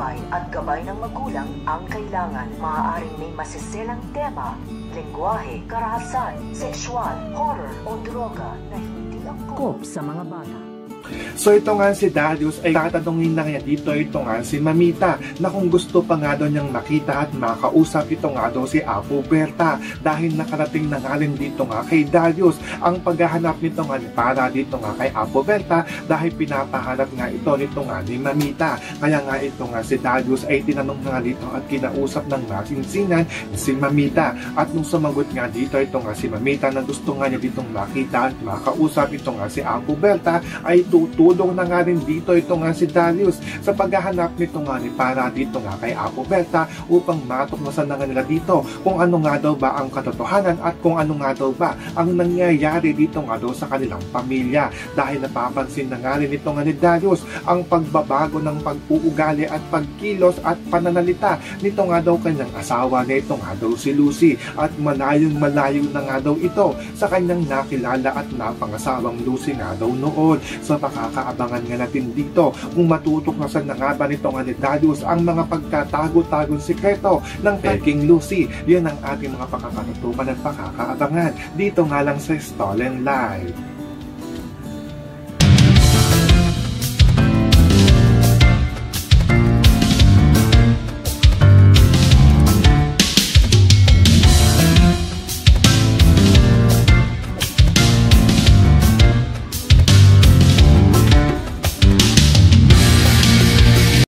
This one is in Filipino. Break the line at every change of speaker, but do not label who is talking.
buhay at gabay ng magulang ang kailangan. Maaaring may masiselang tema, lengguwahe, karahasan, sexual, horror o droga na hindi angkop sa mga bata.
So ito nga si Darius ay tatanungin na niya dito ito nga si Mamita na kung gusto pa nga daw niyang makita at makausap ito nga daw si Apo Berta dahil nakarating na nga rin dito nga kay Darius ang paghahanap nito nga para dito nga kay Apo Berta dahil pinapahanap nga ito nito nga ni Mamita. Kaya nga ito nga si Darius ay tinanong nga dito at kinausap ng masinsinan si Mamita at nung sumagot nga dito ito nga si Mamita na gusto nga niya ditong makita at makausap ito nga si Apo Berta ay tutulong na nga rin dito ito nga si Darius sa paghahanap nito nga ni para dito nga kay Apo Berta upang matukmasan na nga nila dito kung ano nga daw ba ang katotohanan at kung ano nga daw ba ang nangyayari dito nga daw sa kanilang pamilya dahil napapansin na nga rin ito nga ni Darius ang pagbabago ng pag-uugali at pagkilos at pananalita nito nga daw kanyang asawa na ito nga daw si Lucy at malayong-malayo na nga daw ito sa kanyang nakilala at napangasawang Lucy nga daw noon. So makakaabangan nga natin dito kung matutuknasan na nga ba nito nga ni Darius ang mga pagkatago-tagong sikreto ng Peking Lucy. Yan ang ating mga pakakatutupan at pakakaabangan dito nga lang sa Stolen Live.